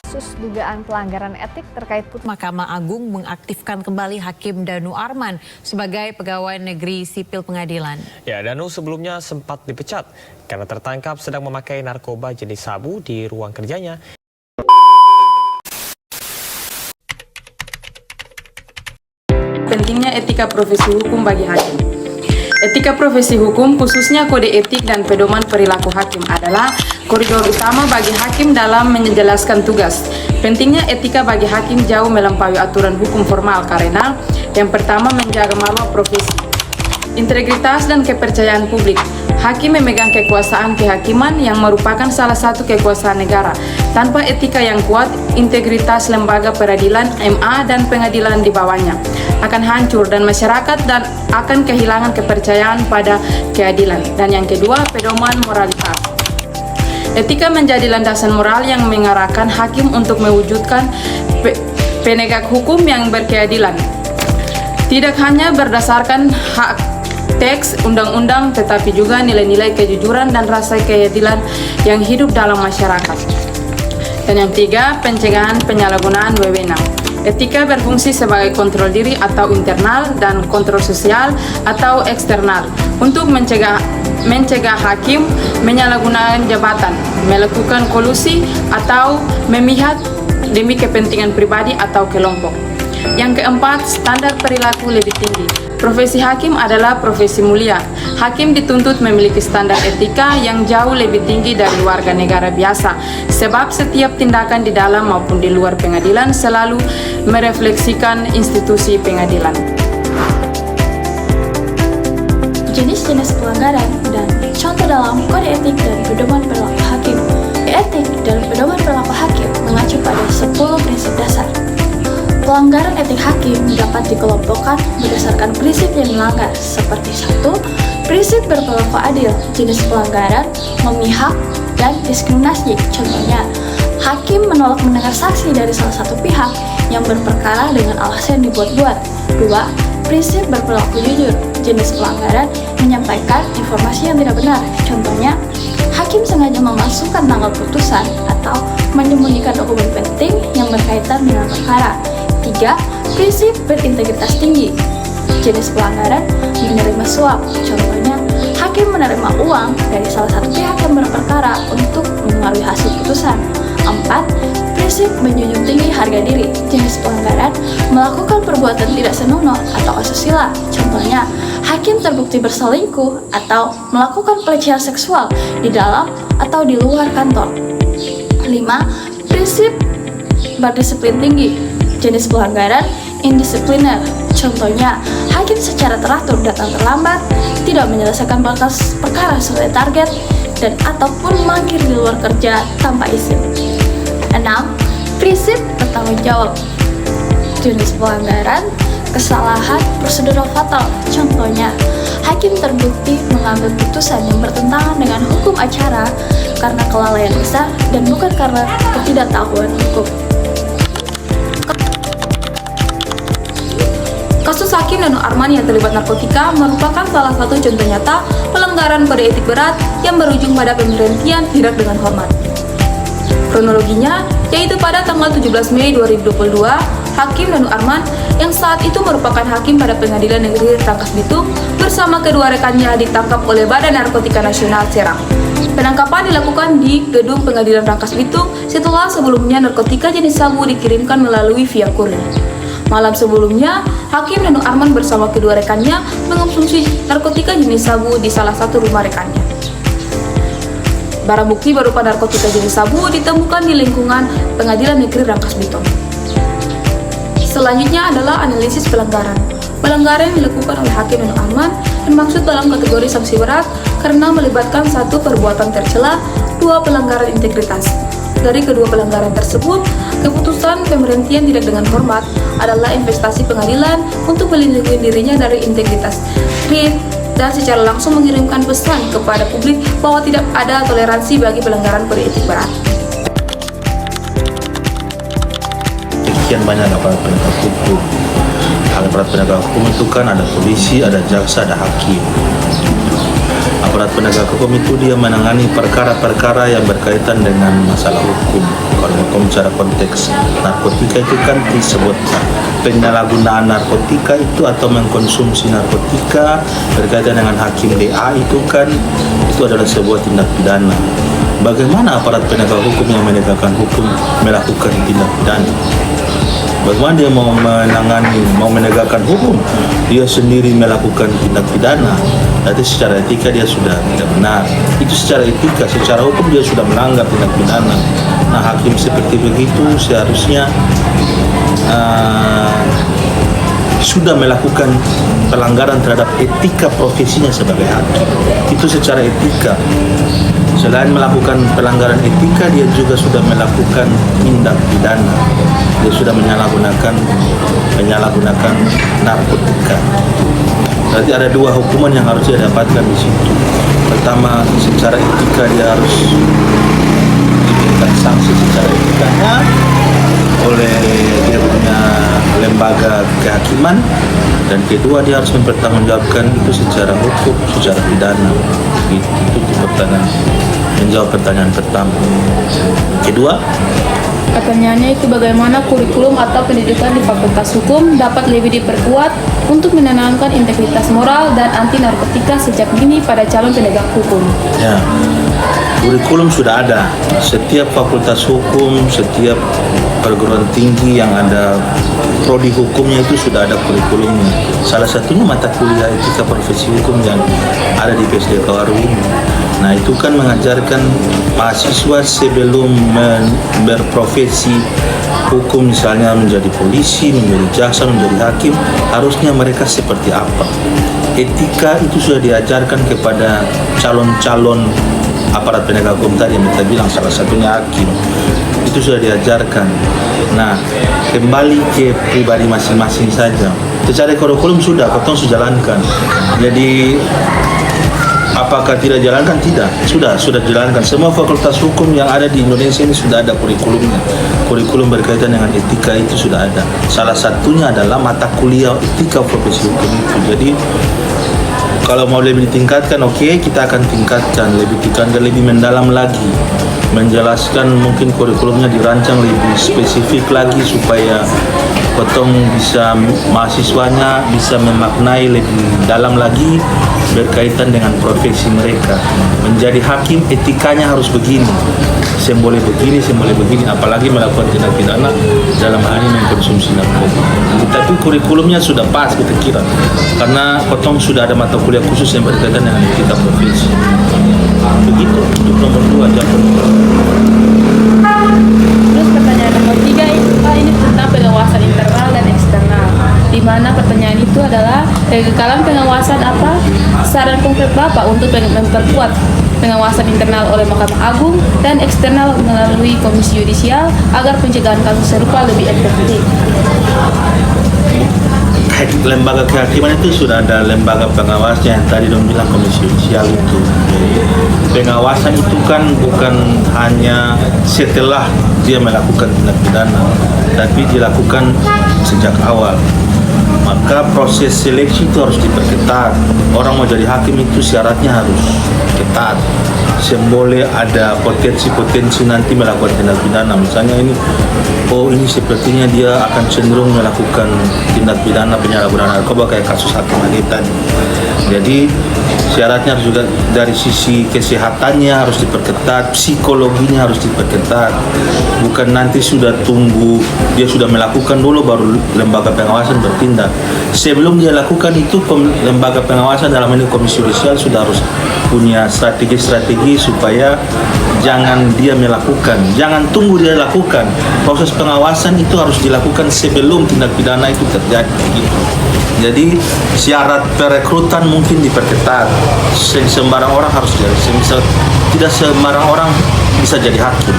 Kasus dugaan pelanggaran etik terkait Mahkamah Agung mengaktifkan kembali Hakim Danu Arman sebagai pegawai negeri sipil pengadilan. Ya, Danu sebelumnya sempat dipecat karena tertangkap sedang memakai narkoba jenis sabu di ruang kerjanya. Pentingnya etika profesi hukum bagi hakim. Etika profesi hukum, khususnya kode etik dan pedoman perilaku hakim, adalah koridor utama bagi hakim dalam menjelaskan tugas. Pentingnya etika bagi hakim jauh melampaui aturan hukum formal karena yang pertama menjaga marwah profesi, integritas dan kepercayaan publik. Hakim memegang kekuasaan kehakiman yang merupakan salah satu kekuasaan negara. Tanpa etika yang kuat, integritas lembaga peradilan, MA, dan pengadilan di bawahnya akan hancur dan masyarakat dan akan kehilangan kepercayaan pada keadilan. Dan yang kedua, pedoman moralitas. Etika menjadi landasan moral yang mengarahkan hakim untuk mewujudkan penegak hukum yang berkeadilan. Tidak hanya berdasarkan hak teks undang-undang, tetapi juga nilai-nilai kejujuran dan rasa keadilan yang hidup dalam masyarakat. Dan yang ketiga, pencegahan penyalahgunaan wewenang. Etika berfungsi sebagai kontrol diri atau internal dan kontrol sosial atau eksternal untuk mencegah hakim menyalahgunakan jabatan, melakukan kolusi atau memihak demi kepentingan pribadi atau kelompok. Yang keempat, standar perilaku lebih tinggi. Profesi hakim adalah profesi mulia. Hakim dituntut memiliki standar etika yang jauh lebih tinggi dari warga negara biasa, sebab setiap tindakan di dalam maupun di luar pengadilan selalu merefleksikan institusi pengadilan. Jenis-jenis pelanggaran dan contoh dalam kode etik dan pedoman perilaku hakim. Etik dan pedoman perilaku hakim mengacu pada 10 prinsip dasar. Pelanggaran etik hakim dapat dikelompokkan berdasarkan prinsip yang melanggar, seperti 1. Prinsip berperilaku adil, jenis pelanggaran, memihak, dan diskriminasi. Contohnya, hakim menolak mendengar saksi dari salah satu pihak yang berperkara dengan alasan dibuat-buat. 2. Prinsip berperilaku jujur, jenis pelanggaran, menyampaikan informasi yang tidak benar. Contohnya, hakim sengaja memalsukan tanggal putusan atau menyembunyikan dokumen penting yang berkaitan dengan perkara. 3. Prinsip berintegritas tinggi, jenis pelanggaran, menerima suap. Contohnya, hakim menerima uang dari salah satu pihak yang berperkara untuk mempengaruhi hasil putusan. 4. Prinsip menjunjung tinggi harga diri, jenis pelanggaran, melakukan perbuatan tidak senonoh atau asusila. Contohnya, hakim terbukti berselingkuh atau melakukan pelecehan seksual di dalam atau di luar kantor. 5. Prinsip berdisiplin tinggi, jenis pelanggaran indisipliner. Contohnya, hakim secara teratur datang terlambat, tidak menyelesaikan perkara sesuai target, dan ataupun mangkir di luar kerja tanpa izin. 6. Prinsip bertanggung jawab, jenis pelanggaran kesalahan prosedural fatal. Contohnya, hakim terbukti mengambil putusan yang bertentangan dengan hukum acara karena kelalaian besar dan bukan karena ketidaktahuan hukum. Kasus Hakim Danu Arman yang terlibat narkotika merupakan salah satu contoh nyata pelanggaran kode etik berat yang berujung pada pemberhentian tidak dengan hormat. Kronologinya, yaitu pada tanggal 17 Mei 2022, Hakim Danu Arman yang saat itu merupakan hakim pada Pengadilan Negeri Rangkas Bitung bersama kedua rekannya ditangkap oleh Badan Narkotika Nasional Serang. Penangkapan dilakukan di gedung Pengadilan Rangkas Bitung setelah sebelumnya narkotika jenis sabu dikirimkan melalui via kurir. Malam sebelumnya, Hakim Danu Arman bersama kedua rekannya mengonsumsi narkotika jenis sabu di salah satu rumah rekannya. Barang bukti berupa narkotika jenis sabu ditemukan di lingkungan Pengadilan Negeri Rangkas Bitung. Selanjutnya adalah analisis pelanggaran. Pelanggaran yang dilakukan oleh Hakim Danu Arman termaksud dalam kategori sanksi berat karena melibatkan 1 perbuatan tercela, 2 pelanggaran integritas. Dari kedua pelanggaran tersebut, keputusan pemberhentian tidak dengan hormat adalah investasi pengadilan untuk melindungi dirinya dari integritas kritik dan secara langsung mengirimkan pesan kepada publik bahwa tidak ada toleransi bagi pelanggaran kode etik berat. Sekian banyak aparat penegak hukum. Aparat penegak hukum itu kan ada polisi, ada jaksa, ada hakim. aparat penegak hukum itu dia menangani perkara-perkara yang berkaitan dengan masalah hukum. Kalau hukum secara konteks narkotika itu kan disebut penyalahgunaan narkotika itu atau mengkonsumsi narkotika berkaitan dengan hakim DA itu kan itu adalah sebuah tindak pidana. Bagaimana aparat penegak hukum yang menegakkan hukum melakukan tindak pidana? Bagaimana dia mau menangani, mau menegakkan hukum, dia sendiri melakukan tindak pidana? Berarti secara etika dia sudah tidak benar. Itu secara etika, secara hukum dia sudah melanggar tindak pidana. Nah, hakim seperti begitu seharusnya sudah melakukan pelanggaran terhadap etika profesinya sebagai hakim. Itu secara etika. Selain melakukan pelanggaran etika, dia juga sudah melakukan tindak pidana. Dia sudah menyalahgunakan narkotika. Berarti ada dua hukuman yang harus dia dapatkan di situ. Pertama, secara etika dia harus diberikan sanksi secara etikanya oleh dia punya lembaga kehakiman, dan kedua dia harus mempertanggungjawabkan itu secara hukum, secara pidana. Itu pertanyaan, menjawab pertanyaan pertama. Kedua, Pertanyaannya itu bagaimana kurikulum atau pendidikan di Fakultas Hukum dapat lebih diperkuat untuk menanamkan integritas moral dan anti narkotika sejak dini pada calon penegak hukum. ya, kurikulum sudah ada. Setiap fakultas hukum, setiap perguruan tinggi yang ada prodi hukumnya itu sudah ada kurikulumnya. Salah satunya mata kuliah etika profesi hukum yang ada di PSD Kawaru ini. Nah, itu kan mengajarkan mahasiswa sebelum berprofesi hukum, misalnya menjadi polisi, menjadi jaksa, menjadi hakim, harusnya mereka seperti apa. Etika itu sudah diajarkan kepada calon-calon aparat penegak hukum tadi yang kita bilang, salah satunya hakim. Itu sudah diajarkan. Nah, kembali ke pribadi masing-masing saja. Secara kurikulum sudah, potong jalankan. Jadi apakah tidak jalankan? Tidak, sudah dijalankan. Semua fakultas hukum yang ada di Indonesia ini sudah ada kurikulumnya. Kurikulum berkaitan dengan etika itu sudah ada. Salah satunya adalah mata kuliah etika profesi hukum itu. Jadi kalau mau lebih ditingkatkan, oke, kita akan tingkatkan lebih mendalam lagi, menjelaskan mungkin kurikulumnya dirancang lebih spesifik lagi supaya potong bisa mahasiswanya bisa memaknai lebih dalam lagi berkaitan dengan profesi mereka. Menjadi hakim etikanya harus begini, semboleh begini, apalagi melakukan tindak pidana dalam hal ini mengkonsumsi narkoba. Tapi kurikulumnya sudah pas kita kira, karena potong sudah ada mata kuliah khusus yang berkaitan dengan etika profesi. Begitu untuk nomor 2 jawaban. Terus pertanyaan nomor 3 itu ini tentang pengawasan internal dan eksternal. Di mana pertanyaan itu adalah kekalahan pengawasan apa saran konkret Bapak untuk memperkuat pengawasan internal oleh Mahkamah Agung dan eksternal melalui Komisi Yudisial agar pencegahan kasus serupa lebih efektif. Lembaga kehakiman itu sudah ada lembaga pengawasnya yang tadi dong bilang Komisi Yudisial itu. Pengawasan itu kan bukan hanya setelah dia melakukan tindak pidana, tapi dilakukan sejak awal. Maka proses seleksi itu harus diperketat. Orang mau jadi hakim itu syaratnya harus ketat. Semboleh ada potensi-potensi nanti melakukan tindak pidana. Misalnya ini sepertinya dia akan cenderung melakukan tindak pidana penyalahgunaan narkoba kayak kasus Hakim Ade tadi. Jadi syaratnya harus juga dari sisi kesehatannya harus diperketat, psikologinya harus diperketat. Bukan nanti sudah tunggu dia sudah melakukan dulu baru lembaga pengawasan bertindak. Sebelum dia lakukan itu lembaga pengawasan dalam ini Komisi Yudisial sudah harus punya strategi supaya jangan dia melakukan, jangan tunggu dia lakukan. Proses pengawasan itu harus dilakukan sebelum tindak pidana itu terjadi. Gitu. Jadi syarat perekrutan mungkin diperketat. Sembarang orang harus jadi, misal tidak sembarang orang bisa jadi hakim.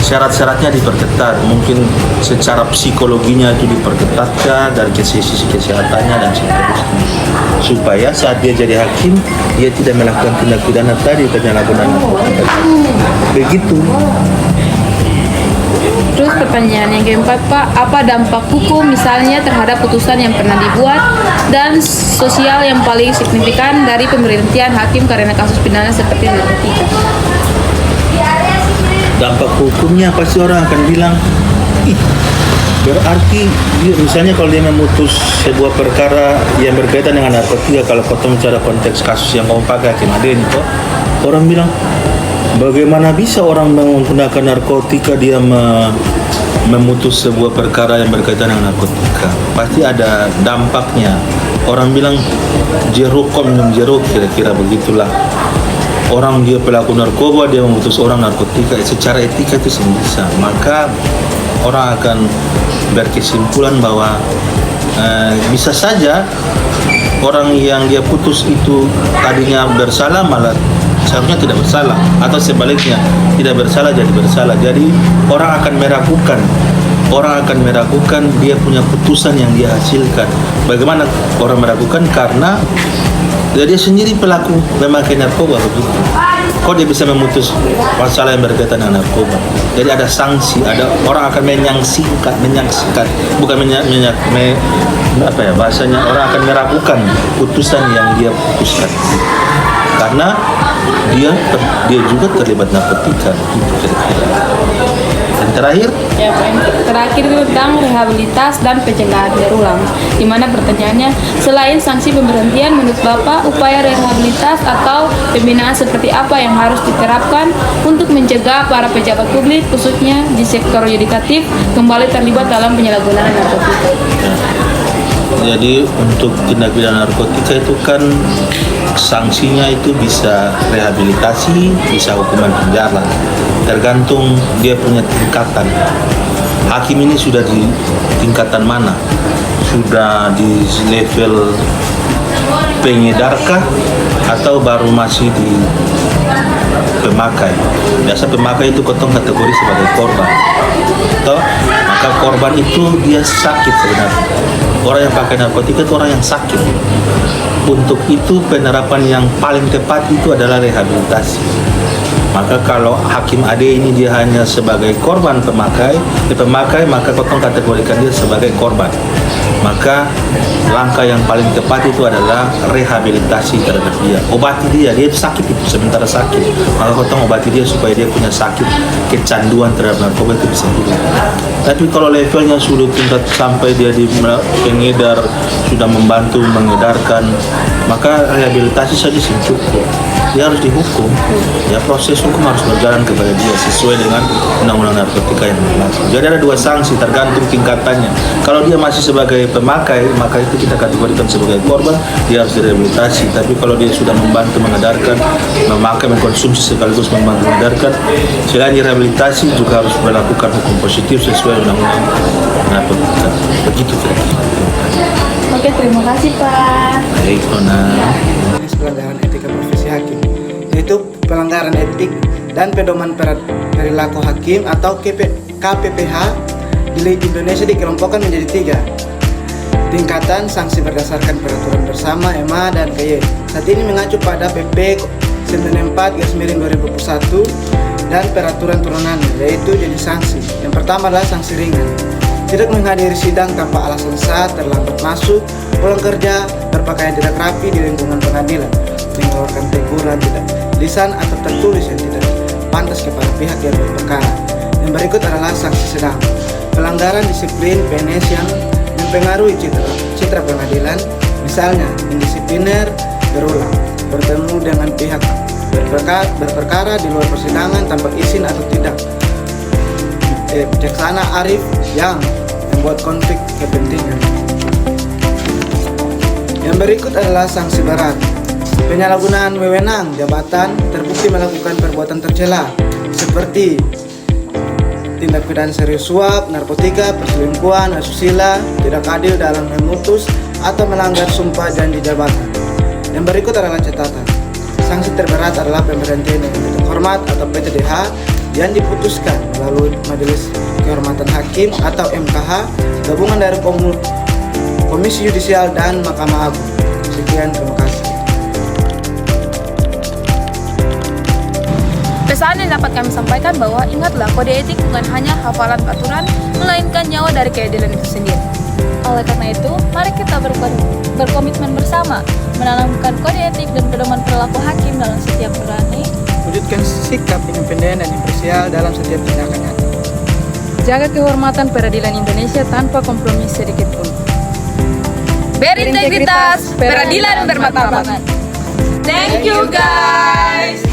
Syarat-syaratnya diperketat, mungkin secara psikologinya itu diperketatkan dari sisi kesehatannya dan seterusnya. Supaya saat dia jadi hakim, dia tidak melakukan tindak pidana tadi penyalahgunaan narkoba. Begitu. Terus pertanyaan yang keempat, Pak, apa dampak hukum misalnya terhadap putusan yang pernah dibuat dan sosial yang paling signifikan dari pemberhentian hakim karena kasus pidana seperti narkotika? Dampak hukumnya pasti orang akan bilang, ih, berarti dia, misalnya kalau dia memutus sebuah perkara yang berkaitan dengan narkotika, kalau kau bicara konteks kasus yang kamu pakai Hakim Ade itu, orang bilang, bagaimana bisa orang menggunakan narkotika dia memutus sebuah perkara yang berkaitan dengan narkotika? Pasti ada dampaknya. Orang bilang jerukom minum jeruk, kira-kira begitulah. Orang dia pelaku narkoba, dia memutus orang narkotika, secara etika itu bisa. Maka orang akan berkesimpulan bahwa bisa saja orang yang dia putus itu tadinya bersalah malah seharusnya tidak bersalah, atau sebaliknya tidak bersalah jadi bersalah. Jadi orang akan meragukan dia punya putusan yang dia hasilkan. Bagaimana orang meragukan? Karena dia sendiri pelaku memakai narkoba begitu. Kok dia bisa memutus masalah yang berkaitan dengan narkoba? Jadi ada sanksi, ada orang akan menyaksikan, bukan bahasanya orang akan meragukan putusan yang dia putuskan. Karena dia juga terlibat narkotika gitu kira-kira. Dan terakhir Terakhir itu tentang rehabilitas dan pencegahan berulang, di mana pertanyaannya, selain sanksi pemberhentian, menurut Bapak upaya rehabilitas atau pembinaan seperti apa yang harus diterapkan untuk mencegah para pejabat publik khususnya di sektor yudikatif kembali terlibat dalam penyalahgunaan narkotika? Jadi untuk tindak pidana narkotika itu kan sanksinya itu bisa rehabilitasi, bisa hukuman penjara, tergantung dia punya tingkatan. Hakim ini sudah di tingkatan mana? Sudah di level pengedarkah atau baru masih di pemakai? Biasa pemakai itu kotong kategori sebagai korban. Toh, maka korban itu dia sakit sebenarnya. Orang yang pakai narkotika itu orang yang sakit. Untuk itu penerapan yang paling tepat itu adalah rehabilitasi. Maka kalau Hakim Ade ini dia hanya sebagai korban pemakai, maka kotong kategorikan dia sebagai korban. Maka langkah yang paling tepat itu adalah rehabilitasi terhadap dia. Obati dia sakit itu sementara sakit. Maka kotong obati dia supaya dia punya sakit kecanduan terhadap narkoba itu bisa hilang. Tapi kalau levelnya sudah tingkat sampai dia di pengedar, sudah membantu mengedarkan, maka rehabilitasi saja cukup. Dia harus dihukum. Ya, proses hukum harus berjalan kepada dia sesuai dengan undang-undang narkotika yang berlaku. Jadi ada dua sanksi tergantung tingkatannya. Kalau dia masih sebagai pemakai, maka itu kita kategorikan sebagai korban, dia harus direhabilitasi. Tapi kalau dia sudah membantu mengedarkan, memakai, mengkonsumsi sekaligus membantu mengedarkan, selain direhabilitasi juga harus melakukan hukum positif sesuai undang-undang narkotika. Begitu kira-kira. Oke, terima kasih Pak. Baik, Nona. Pelanggaran etika profesi hakim, yaitu pelanggaran etik dan pedoman perilaku hakim atau KPPH di Indonesia dikelompokkan menjadi 3 tingkatan sanksi berdasarkan peraturan bersama EMA dan KY. Saat ini mengacu pada PP 94/2021 dan peraturan turunannya, yaitu jadi sanksi. Yang pertama adalah sanksi ringan, tidak menghadiri sidang tanpa alasan sah, terlambat masuk, pulang kerja, berpakaian tidak rapi di lingkungan pengadilan, mengeluarkan teguran tidak lisan atau tertulis yang tidak pantas kepada pihak yang berperkara. Yang berikut adalah sanksi sedang, pelanggaran disiplin PNS yang mempengaruhi citra pengadilan, misalnya indisipliner berulang, bertemu dengan pihak berperkara di luar persidangan tanpa izin atau tidak, bijaksana arif yang membuat konflik kepentingan. Yang berikut adalah sanksi berat, penyalahgunaan wewenang jabatan terbukti melakukan perbuatan tercela seperti tindak pidana serius suap, narkotika, perselingkuhan, asusila, tidak adil dalam memutus atau melanggar sumpah janji jabatan. Yang berikut adalah catatan. Sanksi terberat adalah pemberhentian yang tidak hormat atau PTDH yang diputuskan melalui Majelis Kehormatan Hakim atau MKH gabungan dari Komisi Yudisial dan Mahkamah Agung. Sekian, terima kasih. Pesan yang dapat kami sampaikan bahwa ingatlah kode etik bukan hanya hafalan peraturan, melainkan nyawa dari keadilan itu sendiri. Oleh karena itu, mari kita berkomitmen bersama menanamkan kode etik dan pedoman perilaku hakim dalam setiap nurani. Wujudkan sikap independen dan imparsial dalam setiap tindakannya. Jaga kehormatan peradilan Indonesia tanpa kompromi sedikit pun. Berintegritas, peradilan bermartabat. Thank you guys.